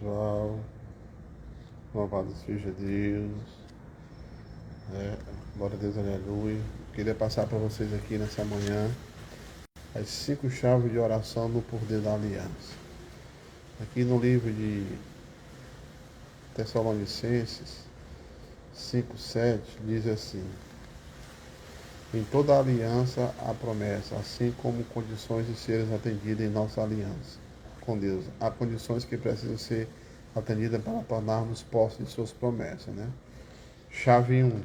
pessoal, louvado seja Deus, glória a Deus, aleluia. Queria passar para vocês aqui nessa manhã as 5 chaves de oração no poder da aliança. Aqui no livro de Tessalonicenses 5:7 diz assim: em toda aliança há promessa, assim como condições de serem atendidas em nossa aliança com Deus. Há condições que precisam ser atendidas para tornarmos posse de suas promessas, né? Chave 1.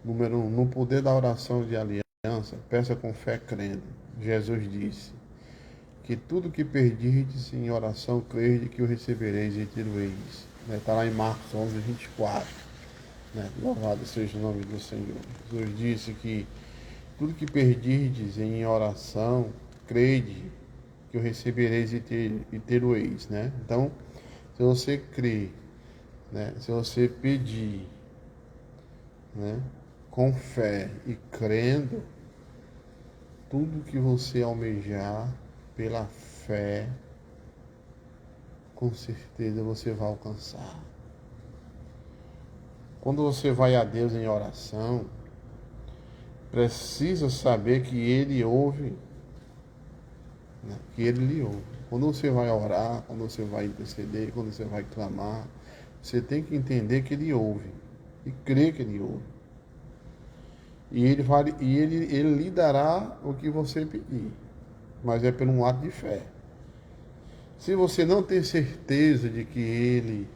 Número 1. No poder da oração de aliança, peça com fé crendo. Jesus disse que tudo que pedirdes em oração, crede que o recebereis e tê-lo-eis. Está lá em Marcos 11:24. Louvado seja o nome do Senhor. Jesus disse que tudo que pedirdes em oração, crede que o recebereis e tê-lo-eis. Então, se você crer, se você pedir, com fé e crendo, tudo que você almejar pela fé, com certeza você vai alcançar. Quando você vai a Deus em oração, precisa saber que Ele ouve, que Ele lhe ouve. Quando você vai orar, quando você vai interceder, quando você vai clamar, você tem que entender que Ele ouve e crer que Ele ouve. E ele lhe dará o que você pedir, mas é por um ato de fé. Se você não tem certeza de que ele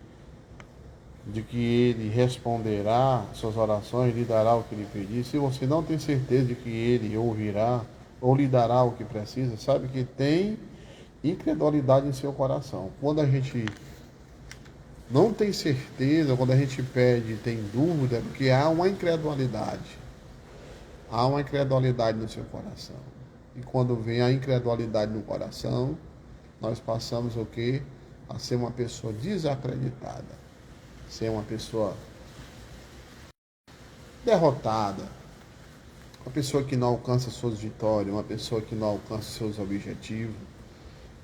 responderá suas orações, lhe dará o que lhe pedir, se você não tem certeza de que ele ouvirá ou lhe dará o que precisa, sabe que tem incredulidade em seu coração. Quando a gente não tem certeza, quando a gente pede, tem dúvida, é porque há uma incredulidade. Há uma incredulidade no seu coração. E quando vem a incredulidade no coração, nós passamos o quê? A ser uma pessoa desacreditada. Ser uma pessoa derrotada. Uma pessoa que não alcança suas vitórias. Uma pessoa que não alcança seus objetivos.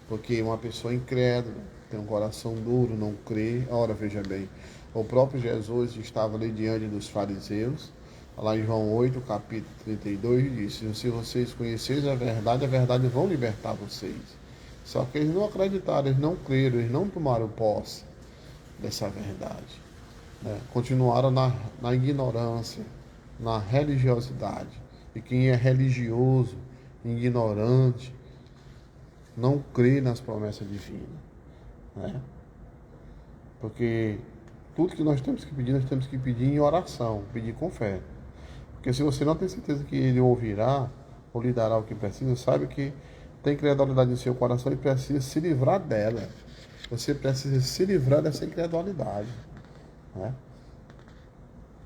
Porque uma pessoa incrédula, tem um coração duro, não crê. Ora, veja bem, o próprio Jesus estava ali diante dos fariseus. Lá em João 8, capítulo 32, disse: se vocês conhecerem a verdade vão libertar vocês. Só que eles não acreditaram, eles não creram, eles não tomaram posse dessa verdade. Continuaram na ignorância, na religiosidade. E quem é religioso, ignorante, não crê nas promessas divinas. Porque tudo que nós temos que pedir em oração, pedir com fé. Porque se você não tem certeza que Ele ouvirá ou lhe dará o que precisa, saiba que tem incredulidade em seu coração e precisa se livrar dela. Você precisa se livrar dessa incredulidade.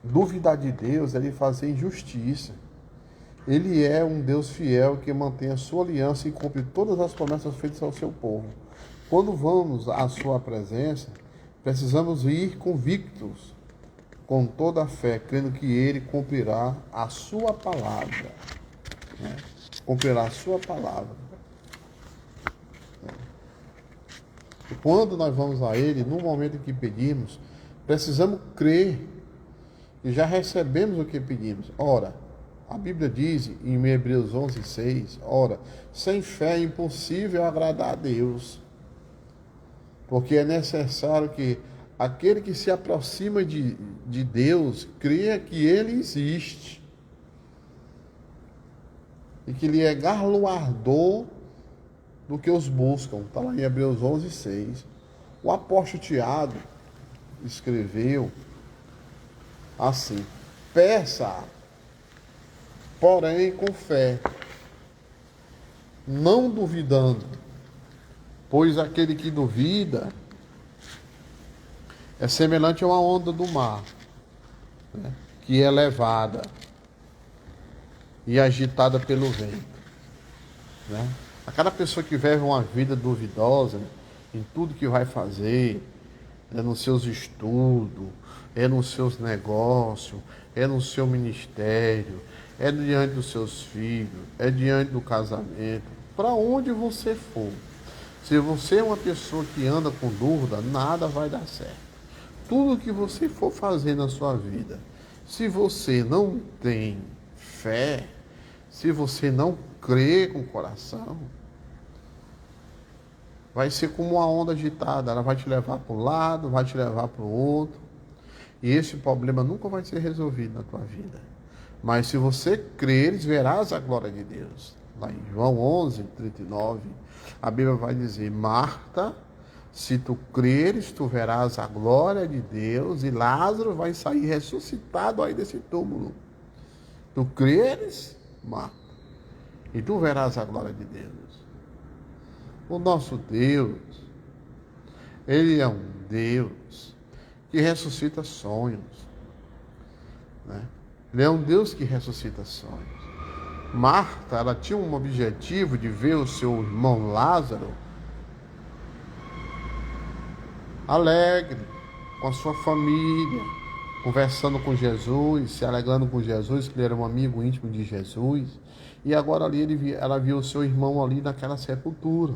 Duvidar de Deus é lhe fazer injustiça. Ele é um Deus fiel que mantém a sua aliança e cumpre todas as promessas feitas ao seu povo. Quando vamos à sua presença, precisamos ir convictos, com toda a fé, crendo que Ele cumprirá a sua palavra. Cumprirá a sua palavra. E quando nós vamos a Ele, no momento em que pedimos, precisamos crer que já recebemos o que pedimos. Ora, a Bíblia diz em Hebreus 11:6, ora, sem fé é impossível agradar a Deus, porque é necessário que aquele que se aproxima de Deus creia que Ele existe e que lhe é galardoador do que os buscam. Está lá em Hebreus 11:6. O apóstolo Tiago escreveu assim: peça, porém com fé, não duvidando, pois aquele que duvida é semelhante a uma onda do mar, que é levada e agitada pelo vento. Aquela pessoa que vive uma vida duvidosa em tudo que vai fazer, é nos seus estudos, é nos seus negócios, é no seu ministério, é diante dos seus filhos, é diante do casamento, para onde você for. Se você é uma pessoa que anda com dúvida, nada vai dar certo. Tudo que você for fazer na sua vida, se você não tem fé, se você não crê com o coração, vai ser como uma onda agitada, ela vai te levar para um lado, vai te levar para o outro, e esse problema nunca vai ser resolvido na tua vida. Mas se você creres, verás a glória de Deus. Lá em João 11:39, a Bíblia vai dizer: Marta, se tu creres, tu verás a glória de Deus, e Lázaro vai sair ressuscitado aí desse túmulo. Tu creres, Marta, e tu verás a glória de Deus. O nosso Deus, Ele é um Deus que ressuscita sonhos, né? Ele é um Deus que ressuscita sonhos. Marta, ela tinha um objetivo de ver o seu irmão Lázaro alegre, com a sua família, conversando com Jesus, se alegrando com Jesus, que ele era um amigo íntimo de Jesus. E agora ali ela viu o seu irmão ali naquela sepultura.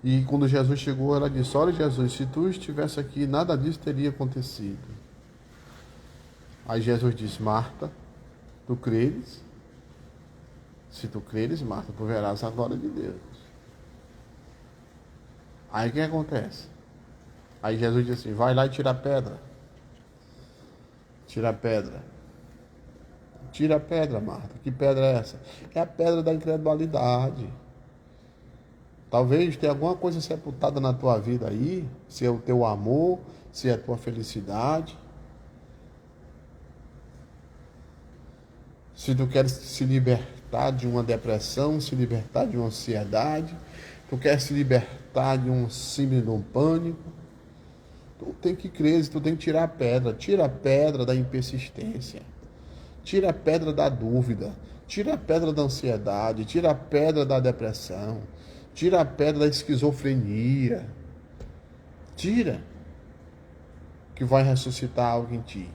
E quando Jesus chegou, ela disse: olha, Jesus, se tu estivesse aqui, nada disso teria acontecido. Aí Jesus disse: Marta, tu creres? Se tu creres, Marta, tu verás a glória de Deus. Aí o que acontece? Aí Jesus disse assim: vai lá e tira a pedra. Tira a pedra. Tira a pedra, Marta. Que pedra é essa? É a pedra da incredulidade. Talvez tenha alguma coisa sepultada na tua vida aí, se é o teu amor, se é a tua felicidade. Se tu queres se libertar de uma depressão, se libertar de uma ansiedade, tu queres se libertar de um síndrome de um pânico, tu tem que crer, tu tem que tirar a pedra. Tira a pedra da impersistência. Tira a pedra da dúvida. Tira a pedra da ansiedade. Tira a pedra da depressão. Tira a pedra da esquizofrenia. Tira. Que vai ressuscitar algo em ti.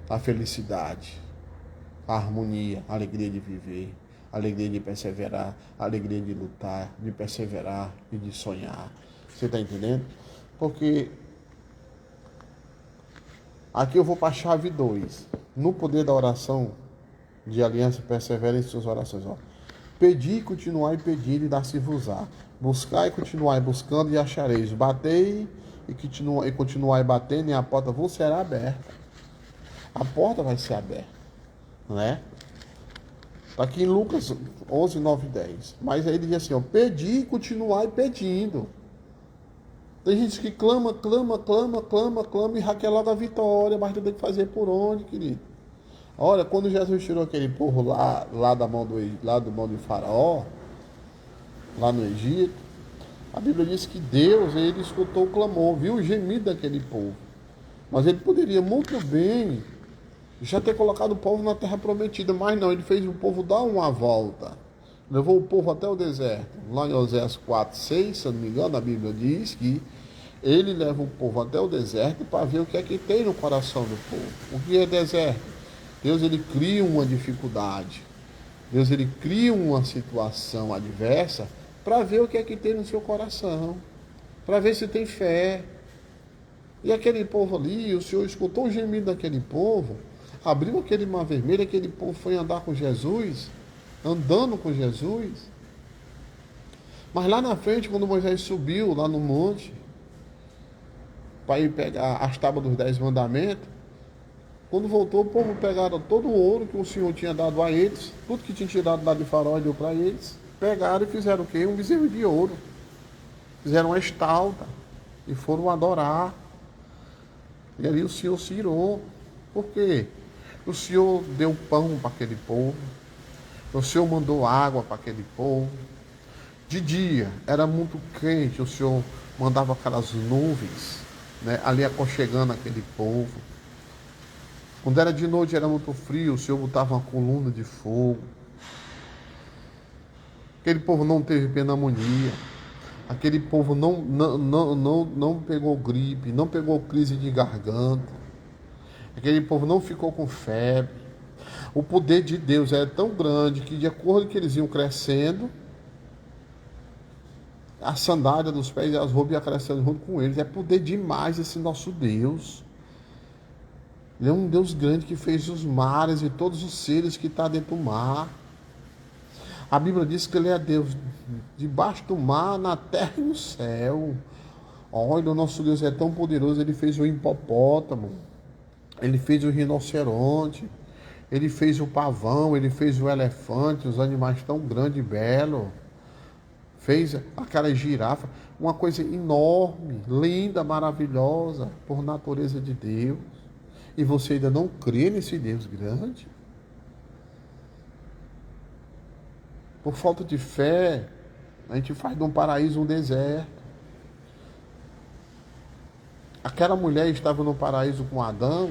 A felicidade, a harmonia, a alegria de viver, a alegria de perseverar, a alegria de lutar, de perseverar e de sonhar. Você está entendendo? Porque aqui eu vou para a chave 2. No poder da oração de aliança, persevera em suas orações. Ó. Pedi e continuai pedindo e dar-se-vos-á. Buscai e continuai buscando e achareis. Batei e continuai batendo e a porta vos será aberta. A porta vai ser aberta, né? Está aqui em Lucas 11, 9 e 10. Mas aí ele diz assim, ó, pedi e continuai pedindo. Tem gente que clama e raquel logo a vitória, mas tu tem que fazer por onde, querido? Olha, quando Jesus tirou aquele povo lá da mão do faraó, lá no Egito, a Bíblia diz que Deus, ele escutou o clamor, viu o gemido daquele povo. Mas ele poderia muito bem já ter colocado o povo na terra prometida, mas não, ele fez o povo dar uma volta. Levou o povo até o deserto. Lá em Oséias 4, 6, se eu não me engano, a Bíblia diz que ele leva o povo até o deserto para ver o que é que tem no coração do povo. O que é deserto? Deus, ele cria uma dificuldade. Deus, ele cria uma situação adversa para ver o que é que tem no seu coração. Para ver se tem fé. E aquele povo ali, o Senhor escutou o gemido daquele povo, abriu aquele mar vermelho, aquele povo foi andar com Jesus, andando com Jesus. Mas lá na frente, quando Moisés subiu lá no monte, para ir pegar as tábuas dos 10 mandamentos, quando voltou, o povo pegaram todo o ouro que o Senhor tinha dado a eles, tudo que tinha tirado lá de Faraó e deu para eles, pegaram e fizeram o quê? Um bezerro de ouro. Fizeram uma estalta e foram adorar. E ali o Senhor se irou. Por quê? O Senhor deu pão para aquele povo. O Senhor mandou água para aquele povo. De dia era muito quente, o Senhor mandava aquelas nuvens, né, ali aconchegando aquele povo. Quando era de noite era muito frio, o Senhor botava uma coluna de fogo. Aquele povo não teve pneumonia. Aquele povo não pegou gripe, não pegou crise de garganta. Aquele povo não ficou com febre. O poder de Deus era tão grande que, de acordo com que eles iam crescendo, a sandália dos pés e as roupas ia crescendo junto com eles. É poder demais esse nosso Deus. Ele é um Deus grande que fez os mares e todos os seres que estão dentro do mar. A Bíblia diz que Ele é Deus debaixo do mar, na terra e no céu. Olha, o nosso Deus é tão poderoso. Ele fez o hipopótamo, Ele fez o rinoceronte, Ele fez o pavão, Ele fez o elefante, os animais tão grandes e belos. Fez aquela girafa, uma coisa enorme, linda, maravilhosa, por natureza de Deus. E você ainda não crê nesse Deus grande? Por falta de fé, a gente faz de um paraíso um deserto. Aquela mulher estava no paraíso com Adão,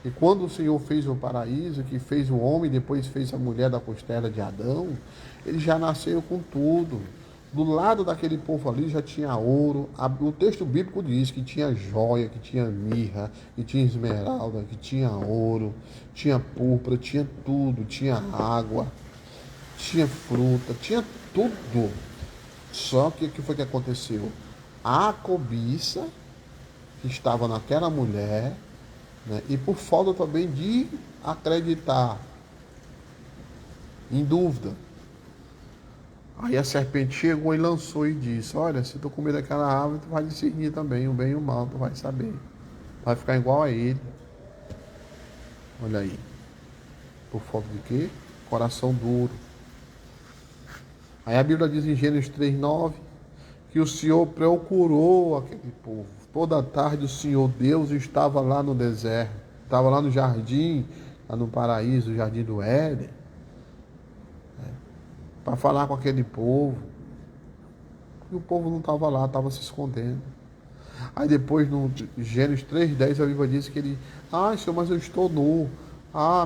e quando o Senhor fez o paraíso, que fez o homem, depois fez a mulher da costela de Adão, ele já nasceu com tudo. Do lado daquele povo ali já tinha ouro. O texto bíblico diz que tinha joia, que tinha mirra, que tinha esmeralda, que tinha ouro, tinha púrpura, tinha tudo, tinha água, tinha fruta, tinha tudo. Só que o que foi que aconteceu? A cobiça que estava naquela mulher, né, e por falta também de acreditar, em dúvida. Aí a serpente chegou e lançou e disse: olha, se tu comer daquela árvore, tu vai discernir também o bem e o mal, tu vai saber. Vai ficar igual a ele. Olha aí. Por falta de quê? Coração duro. Aí a Bíblia diz em Gênesis 3:9 que o Senhor procurou aquele povo. Toda a tarde o Senhor Deus estava lá no deserto, estava lá no jardim, lá no paraíso, o jardim do Éden, para falar com aquele povo. E o povo não estava lá, estava se escondendo. Aí depois, no Gênesis 3:10, a Bíblia diz que ele: Senhor, mas eu estou nu.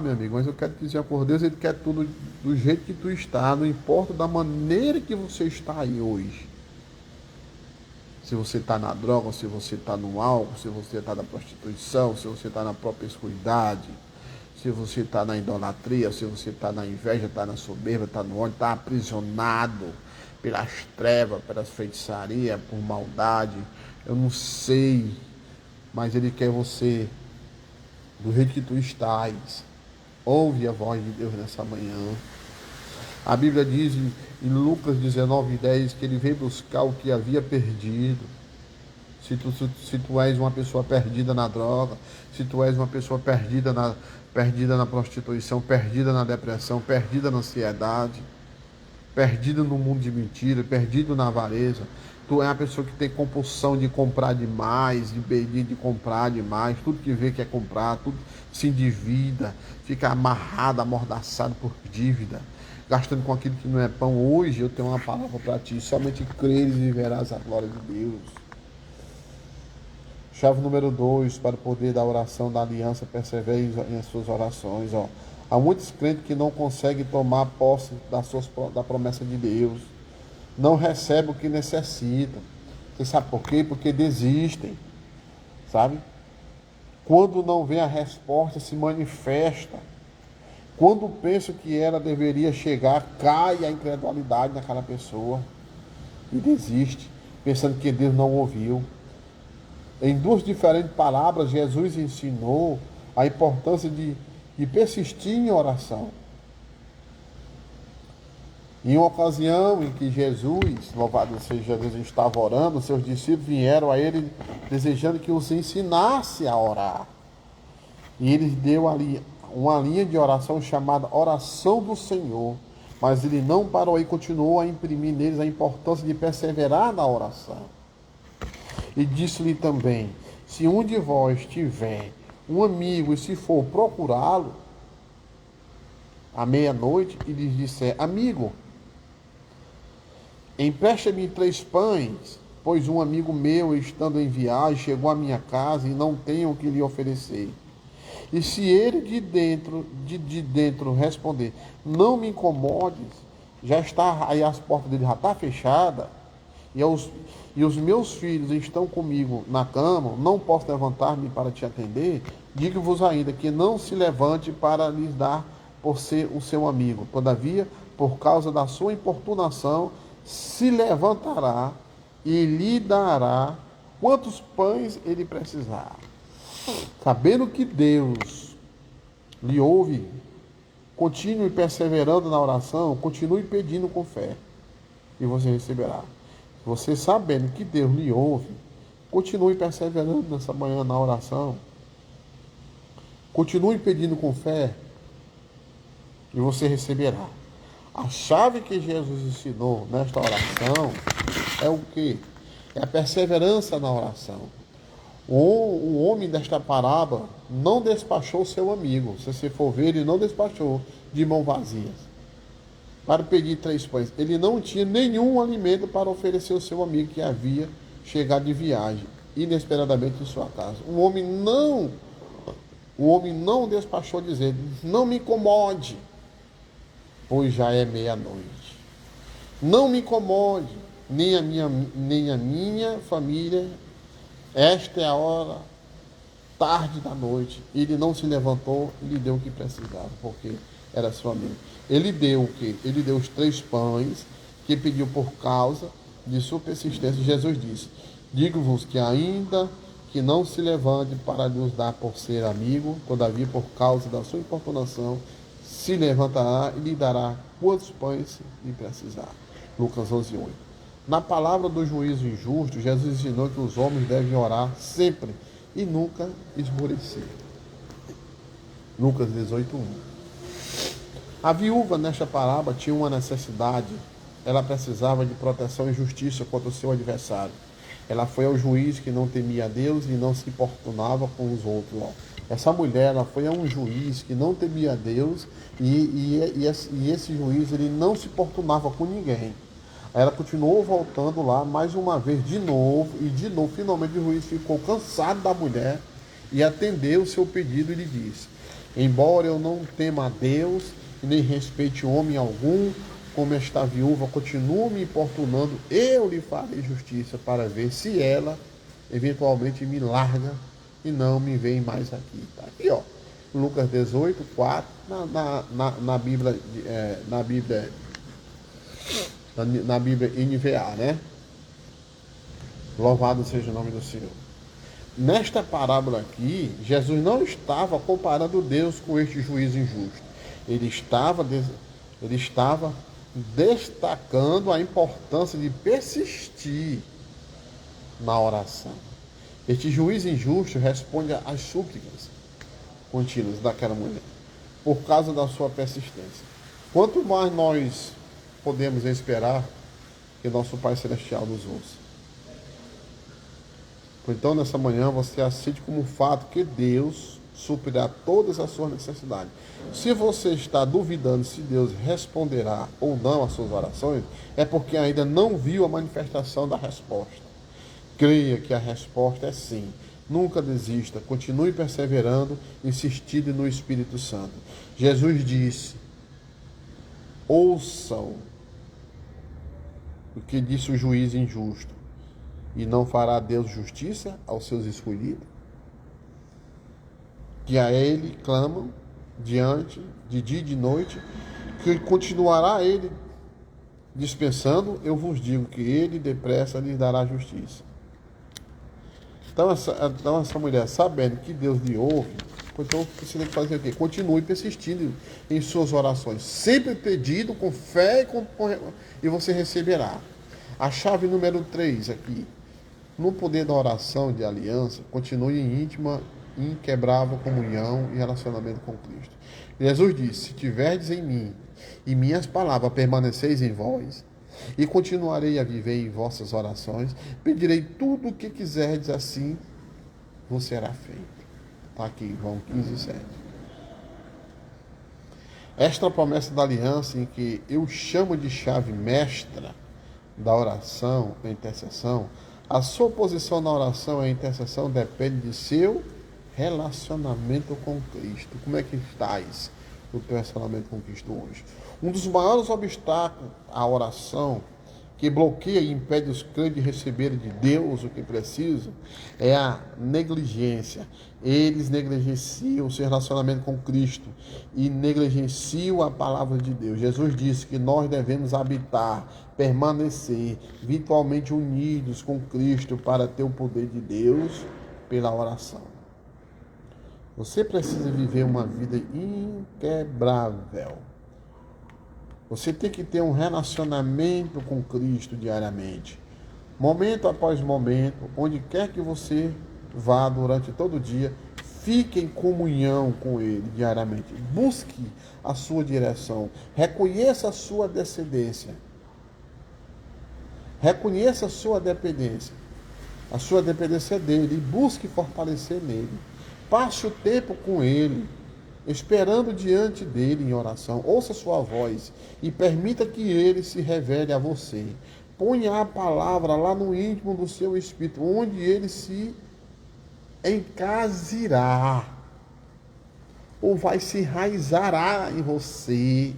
Meu amigo, mas eu quero te dizer, por Deus, Ele quer tudo do jeito que tu está, não importa da maneira que você está aí hoje. Se você está na droga, se você está no álcool, se você está na prostituição, se você está na promiscuidade, se você está na idolatria, se você está na inveja, está na soberba, está no ódio, está aprisionado pelas trevas, pelas feitiçarias, por maldade. Eu não sei, mas Ele quer você do jeito que tu estás. Ouve a voz de Deus nessa manhã. A Bíblia diz em Lucas 19:10 que Ele veio buscar o que havia perdido. Se tu és uma pessoa perdida na droga, se tu és uma pessoa perdida na prostituição, perdida na depressão, perdida na ansiedade, perdido no mundo de mentira, perdido na avareza, tu é uma pessoa que tem compulsão de comprar demais, de comprar demais, tudo que vê quer comprar, tudo se endivida, fica amarrado, amordaçado por dívida, gastando com aquilo que não é pão. Hoje eu tenho uma palavra para ti: somente creres e verás a glória de Deus. Chave número 2, para o poder da oração, da aliança, persevere em suas orações. Há muitos crentes que não conseguem tomar posse da promessa de Deus. Não recebem o que necessitam. Você sabe por quê? Porque desistem. Sabe? Quando não vem a resposta, se manifesta. Quando pensa que ela deveria chegar, cai a incredulidade naquela pessoa e desiste, pensando que Deus não ouviu. Em duas diferentes palavras, Jesus ensinou a importância de persistir em oração. Em uma ocasião em que Jesus, louvado seja Deus, estava orando, seus discípulos vieram a ele desejando que os ensinasse a orar. E ele deu ali uma linha de oração chamada oração do Senhor. Mas ele não parou aí, continuou a imprimir neles a importância de perseverar na oração. E disse-lhe também: se um de vós tiver um amigo e se for procurá-lo à meia-noite e lhes disser: amigo, empresta-me 3 pães, pois um amigo meu, estando em viagem, chegou à minha casa e não tenho o que lhe oferecer. E se ele de dentro responder: não me incomodes, já está aí, as portas dele já estão fechadas, e os meus filhos estão comigo na cama, não posso levantar-me para te atender, digo-vos ainda que não se levante para lhes dar por ser o seu amigo. Todavia, por causa da sua importunação, se levantará e lhe dará quantos pães ele precisar. Sabendo que Deus lhe ouve, continue perseverando na oração, continue pedindo com fé, e você receberá. Você sabendo que Deus lhe ouve, continue perseverando nessa manhã na oração, continue pedindo com fé, e você receberá. A chave que Jesus ensinou nesta oração é o quê? É a perseverança na oração. O homem desta parábola não despachou seu amigo. Se você for ver, ele não despachou de mãos vazias para pedir 3 pães. Ele não tinha nenhum alimento para oferecer ao seu amigo que havia chegado de viagem inesperadamente em sua casa. O homem não despachou dizendo: não me incomode, pois já é meia-noite. Não me incomode, nem a minha família. Esta é a hora tarde da noite. Ele não se levantou e lhe deu o que precisava, porque era seu amigo. Ele deu o quê? Ele deu os 3 pães que pediu por causa de sua persistência. Jesus disse: digo-vos que ainda que não se levante para lhes dar por ser amigo, todavia por causa da sua importunação, se levantará e lhe dará quantos pães lhe precisar. Lucas 11:8. Na palavra do juízo injusto, Jesus ensinou que os homens devem orar sempre e nunca esmorecer. Lucas 18:1. A viúva nesta parábola tinha uma necessidade. Ela precisava de proteção e justiça contra o seu adversário. Ela foi ao juiz que não temia a Deus e não se importunava com os outros. Essa mulher, ela foi a um juiz que não temia a Deus e esse juiz, ele não se importunava com ninguém. Ela continuou voltando lá mais uma vez, de novo, finalmente o juiz ficou cansado da mulher e atendeu o seu pedido e lhe disse: embora eu não tema a Deus e nem respeite homem algum, como esta viúva continua me importunando, eu lhe farei justiça para ver se ela eventualmente me larga e não me vem mais aqui. Tá aqui, ó, Lucas 18:4, na Bíblia, na Bíblia NVA, né? Louvado seja o nome do Senhor. Nesta parábola aqui, Jesus não estava comparando Deus com este juiz injusto. Ele estava destacando a importância de persistir na oração. Este juiz injusto responde às súplicas contínuas daquela mulher, por causa da sua persistência. Quanto mais nós podemos esperar que nosso Pai Celestial nos ouça. Então, nessa manhã, você aceite como fato que Deus suprirá todas as suas necessidades. Se você está duvidando se Deus responderá ou não às suas orações, é porque ainda não viu a manifestação da resposta. Creia que a resposta é sim. Nunca desista, continue perseverando, insistindo no Espírito Santo. Jesus disse: ouçam o que disse o juiz injusto, e não fará Deus justiça aos seus escolhidos, que a ele clamam diante de dia e de noite, que continuará ele dispensando. Eu vos digo que ele depressa lhes dará justiça. Então essa mulher, sabendo que Deus lhe ouve, então você tem que fazer o quê? Continue persistindo em suas orações, sempre pedindo com fé e você receberá. A chave número 3 aqui: no poder da oração de aliança, continue em íntima, inquebrável comunhão e relacionamento com Cristo. Jesus disse: se tiverdes em mim e minhas palavras permaneceis em vós, e continuarei a viver em vossas orações, pedirei tudo o que quiserdes, assim vos será feito. Está aqui, João 15:7. Esta promessa da aliança, em que eu chamo de chave mestra da oração, da intercessão, a sua posição na oração e a intercessão depende de seu relacionamento com Cristo. Como é que estás no teu relacionamento com Cristo hoje? Um dos maiores obstáculos à oração que bloqueia e impede os crentes de receberem de Deus o que precisam, é a negligência. Eles negligenciam o seu relacionamento com Cristo e negligenciam a palavra de Deus. Jesus disse que nós devemos habitar, permanecer virtualmente unidos com Cristo para ter o poder de Deus pela oração. Você precisa viver uma vida inquebrável. Você tem que ter um relacionamento com Cristo diariamente. Momento após momento, onde quer que você vá durante todo o dia, fique em comunhão com Ele diariamente. Busque a sua direção. Reconheça a sua descendência. Reconheça a sua dependência. A sua dependência é dele. E busque fortalecer nele. Passe o tempo com Ele, esperando diante dele em oração. Ouça sua voz e permita que ele se revele a você. Ponha a palavra lá no íntimo do seu espírito, onde ele se encasirá, ou vai se enraizará em você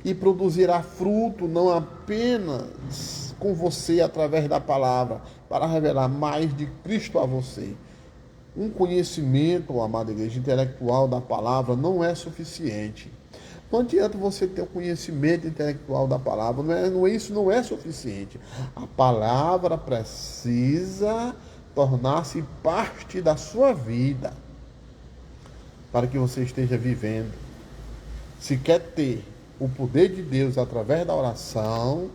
e produzirá fruto, não apenas com você através da palavra, para revelar mais de Cristo a você. Um conhecimento, amada igreja, intelectual da palavra não é suficiente. Não adianta você ter o conhecimento intelectual da palavra, isso não é suficiente. A palavra precisa tornar-se parte da sua vida, para que você esteja vivendo. Se quer ter o poder de Deus através da oração,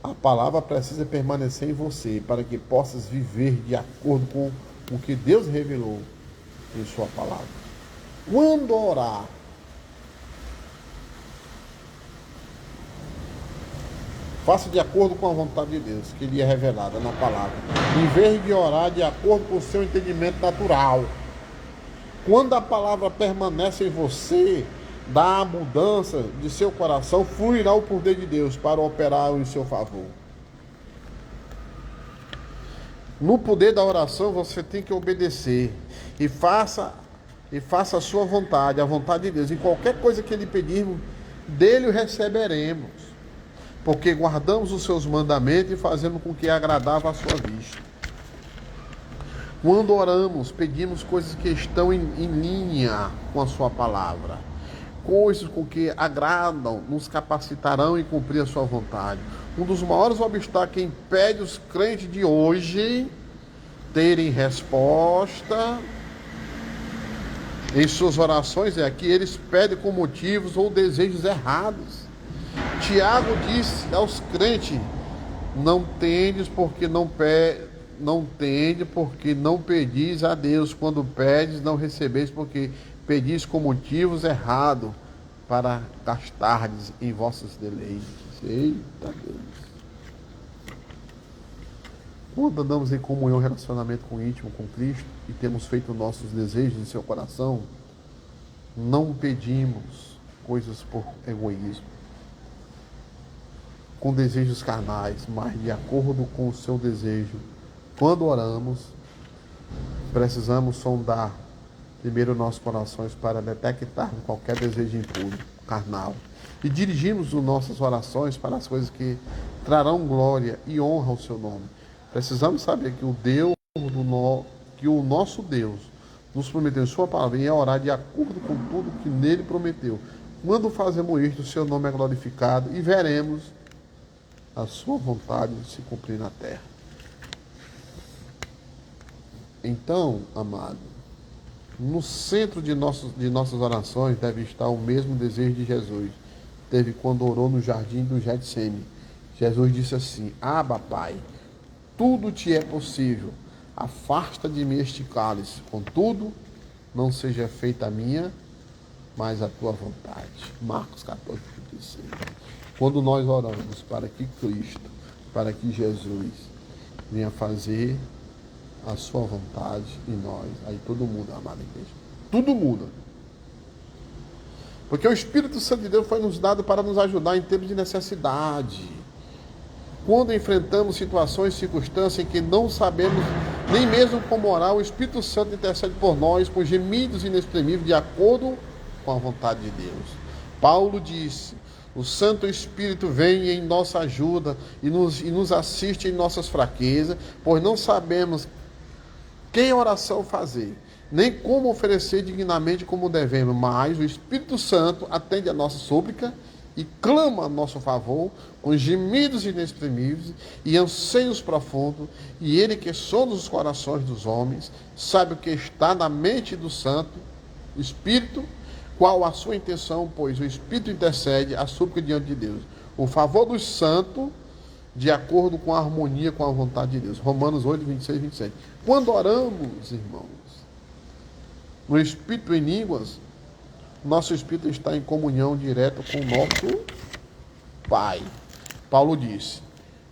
a palavra precisa permanecer em você, para que possas viver de acordo com o que Deus revelou em sua palavra. Quando orar, faça de acordo com a vontade de Deus, que lhe é revelada na palavra, em vez de orar de acordo com o seu entendimento natural. Quando a palavra permanece em você, da mudança de seu coração, fluirá o poder de Deus para operar em seu favor. No poder da oração, você tem que obedecer e faça a sua vontade, a vontade de Deus. Em qualquer coisa que Ele pedirmos, dele o receberemos, porque guardamos os seus mandamentos e fazemos com que agradava a sua vista. Quando oramos, pedimos coisas que estão em linha com a sua palavra. Coisas com que agradam, nos capacitarão em cumprir a sua vontade. Um dos maiores obstáculos que impede os crentes de hoje terem resposta em suas orações é que eles pedem com motivos ou desejos errados. Tiago disse aos crentes: não tendes porque não pedis a Deus. Quando pedes, não recebeis porque pedis com motivos errados, para gastardes em vossos deleites. Eita Deus! Quando andamos em comunhão, relacionamento íntimo com Cristo e temos feito nossos desejos em seu coração, não pedimos coisas por egoísmo, com desejos carnais, mas de acordo com o seu desejo. Quando oramos, precisamos sondar primeiro nossos corações para detectar qualquer desejo impuro, carnal, e dirigimos as nossas orações para as coisas que trarão glória e honra ao seu nome. Precisamos saber que o nosso Deus nos prometeu em sua palavra e é orar de acordo com tudo que nele prometeu. Quando fazemos isto, o seu nome é glorificado e veremos a sua vontade se cumprir na terra. Então, amado, no centro de nossas orações deve estar o mesmo desejo de Jesus teve quando orou no jardim do Getsêmani. Jesus disse assim: Abba, Pai, tudo te é possível, afasta de mim este cálice, contudo, não seja feita a minha, mas a tua vontade. Marcos 14, 36. Quando nós oramos para que Cristo, para que Jesus venha fazer a sua vontade em nós, aí tudo muda, amada igreja. Tudo muda. Porque o Espírito Santo de Deus foi nos dado para nos ajudar em tempos de necessidade. Quando enfrentamos situações, circunstâncias em que não sabemos nem mesmo como orar, o Espírito Santo intercede por nós com gemidos inexprimíveis de acordo com a vontade de Deus. Paulo disse: O Santo Espírito vem em nossa ajuda e nos assiste em nossas fraquezas, pois não sabemos que oração fazer, nem como oferecer dignamente como devemos, mas o Espírito Santo atende a nossa súplica e clama a nosso favor com gemidos inexprimíveis e anseios profundos, e ele que sonda os corações dos homens, sabe o que está na mente do Santo Espírito, qual a sua intenção, pois o Espírito intercede a súplica diante de Deus. O favor dos santos, de acordo com a harmonia com a vontade de Deus. Romanos 8, 26 e 27. Quando oramos, irmãos, no Espírito em línguas, nosso Espírito está em comunhão direta com o nosso Pai. Paulo disse,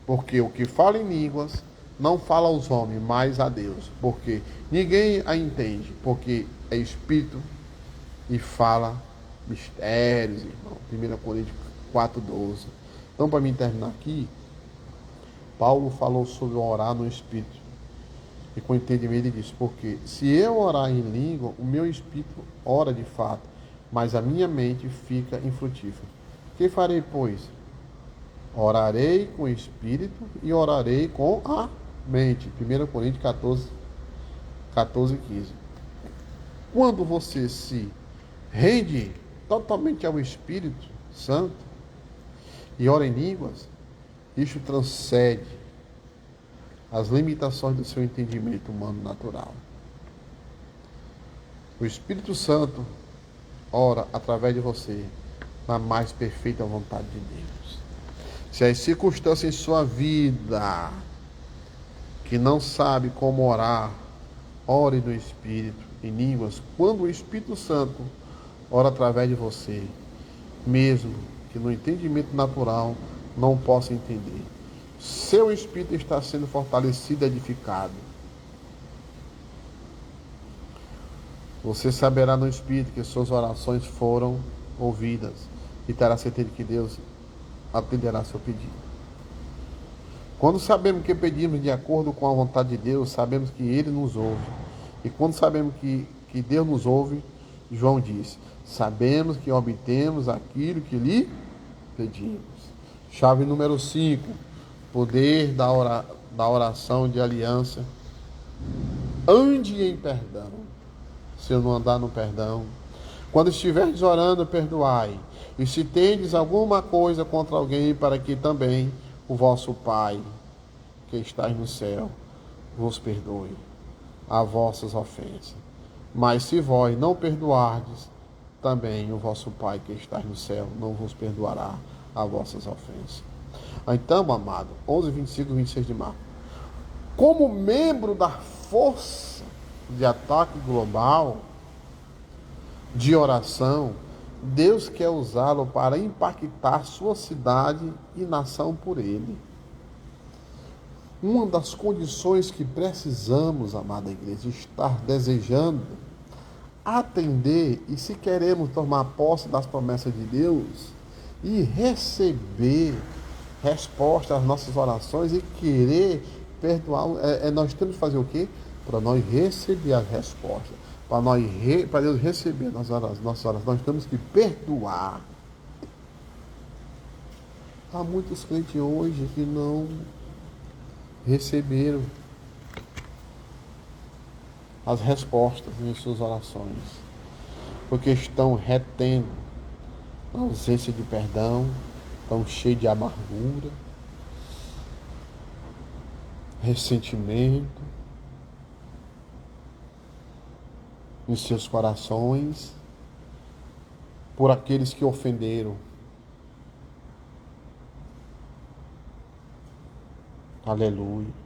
porque o que fala em línguas não fala aos homens, mas a Deus, porque ninguém a entende, porque é Espírito e fala mistérios, irmão. 1 Coríntios 4:12. Então, para mim terminar aqui, Paulo falou sobre orar no Espírito. E com entendimento ele disse, porque se eu orar em língua, o meu Espírito ora de fato, mas a minha mente fica infrutífera. Que farei, pois? Orarei com o Espírito e orarei com a mente. 1 Coríntios 14, 15. Quando você se rende totalmente ao Espírito Santo e ora em línguas, isso transcende as limitações do seu entendimento humano natural. O Espírito Santo ora através de você na mais perfeita vontade de Deus. Se as circunstâncias em sua vida que não sabe como orar, ore no Espírito, em línguas, quando o Espírito Santo ora através de você, mesmo que no entendimento natural não possa entender. Seu espírito está sendo fortalecido e edificado. Você saberá no espírito que suas orações foram ouvidas e terá certeza que Deus atenderá seu pedido. Quando sabemos que pedimos de acordo com a vontade de Deus, sabemos que Ele nos ouve. E quando sabemos que Deus nos ouve, João diz, sabemos que obtemos aquilo que lhe pedimos. Chave número 5. Poder da oração de aliança. Ande em perdão. Se eu não andar no perdão. Quando estiveres orando, perdoai. E se tendes alguma coisa contra alguém, para que também o vosso Pai, que estás no céu, vos perdoe as vossas ofensas. Mas se vós não perdoardes, também o vosso Pai que está no céu não vos perdoará as vossas ofensas. Então, amado, 11, 25 e 26 de março. Como membro da força de ataque global de oração, Deus quer usá-lo para impactar sua cidade e nação por ele. Uma das condições que precisamos, amada igreja, estar desejando atender, e se queremos tomar posse das promessas de Deus e receber resposta às nossas orações e querer perdoar, nós temos que fazer o quê? Para nós receber as respostas, para Deus receber nossas orações, nós temos que perdoar. Há muitos crentes hoje que não receberam as respostas em suas orações, porque estão retendo a ausência de perdão, estão cheios de amargura, ressentimento em seus corações por aqueles que ofenderam. Aleluia.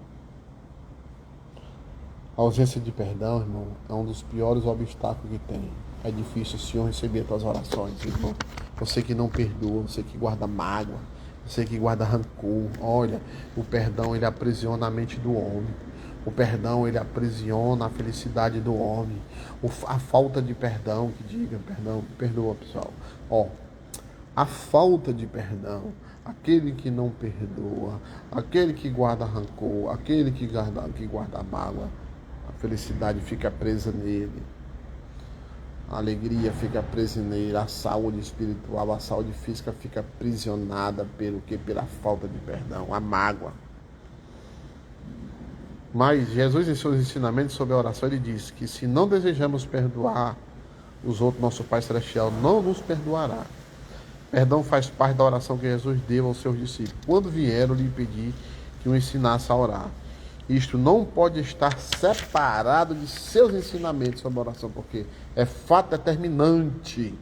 A ausência de perdão, irmão, é um dos piores obstáculos que tem. É difícil o Senhor receber as tuas orações, irmão. Você que não perdoa, você que guarda mágoa, você que guarda rancor. Olha, o perdão, ele aprisiona a mente do homem. O perdão, ele aprisiona a felicidade do homem. A falta de perdão, que diga, perdão, perdoa, pessoal. A falta de perdão, aquele que não perdoa, aquele que guarda rancor, aquele que guarda mágoa, a felicidade fica presa nele. A alegria fica prisioneira, a saúde espiritual, a saúde física fica aprisionada pelo que? Pela falta de perdão, a mágoa. Mas Jesus, em seus ensinamentos sobre a oração, ele diz que se não desejamos perdoar os outros, nosso Pai Celestial não nos perdoará. Perdão faz parte da oração que Jesus deu aos seus discípulos, quando vieram lhe pedir que o ensinasse a orar. Isto não pode estar separado de seus ensinamentos sobre a oração, porque é fato determinante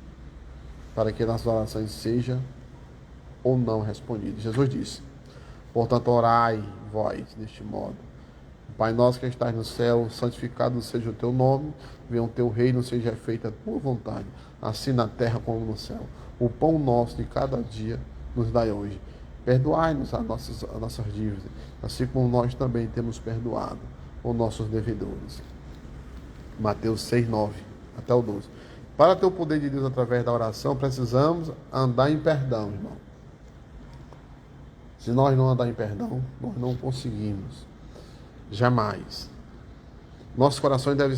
para que nossas orações sejam ou não respondidas. Jesus disse: portanto, orai vós deste modo: Pai nosso que estás no céu, santificado seja o teu nome, venha o teu reino, seja feita a tua vontade, assim na terra como no céu. O pão nosso de cada dia nos dai hoje. Perdoai-nos as nossas dívidas, assim como nós também temos perdoado os nossos devedores. Mateus 6, 9 até o 12. Para ter o poder de Deus através da oração, precisamos andar em perdão, irmão. Se nós não andar em perdão, nós não conseguimos. Jamais. Nossos corações deve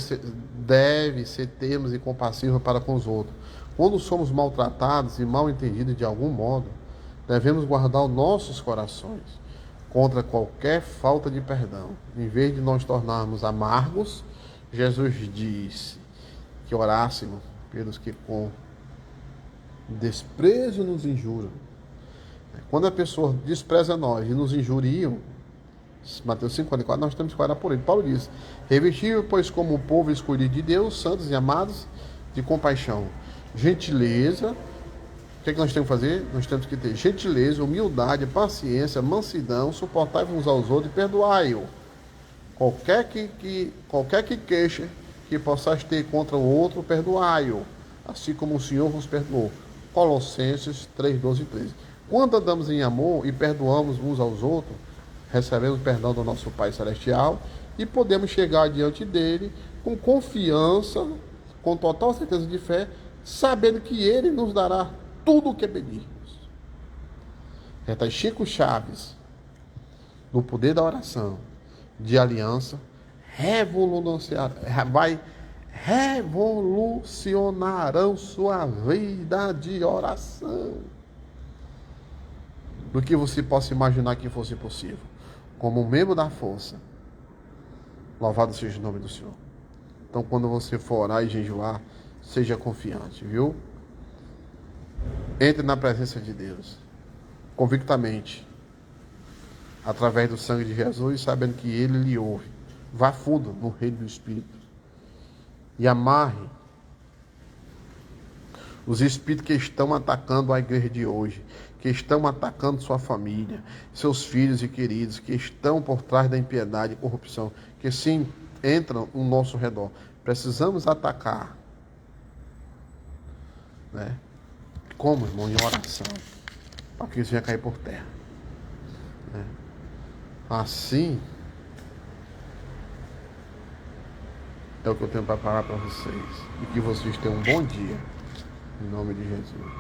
ser termos e compassivos para com os outros. Quando somos maltratados e mal entendidos de algum modo, devemos guardar os nossos corações contra qualquer falta de perdão. Em vez de nós tornarmos amargos, Jesus disse que orássemos pelos que com desprezo nos injuram. Quando a pessoa despreza nós e nos injuriam, Mateus 5,44, nós temos que orar por ele. Paulo diz: revestível, pois, como o povo escolhido de Deus, santos e amados, de compaixão, gentileza. O que é que nós temos que fazer? Nós temos que ter gentileza, humildade, paciência, mansidão, suportai uns aos outros e perdoai-o. Qualquer que queixa que possais ter contra o outro, perdoai-o, assim como o Senhor vos perdoou. Colossenses 3, 12 e 13. Quando andamos em amor e perdoamos uns aos outros, recebemos perdão do nosso Pai Celestial e podemos chegar diante dele com confiança, com total certeza de fé, sabendo que ele nos dará tudo o que pedirmos. Está Chico Chaves, no poder da oração, de aliança, revolucionarão sua vida de oração. Do que você possa imaginar que fosse possível. Como um membro da força, louvado seja o nome do Senhor. Então, quando você for orar e jejuar, seja confiante, viu? Entre na presença de Deus, convictamente, através do sangue de Jesus, sabendo que Ele lhe ouve. Vá fundo no reino do Espírito e amarre os espíritos que estão atacando a igreja de hoje, que estão atacando sua família, seus filhos e queridos, que estão por trás da impiedade e corrupção, que sim entram no nosso redor. Precisamos atacar, né? Como, irmão? Em oração, para que isso venha cair por terra, né? Assim é o que eu tenho para falar para vocês. E que vocês tenham um bom dia, em nome de Jesus.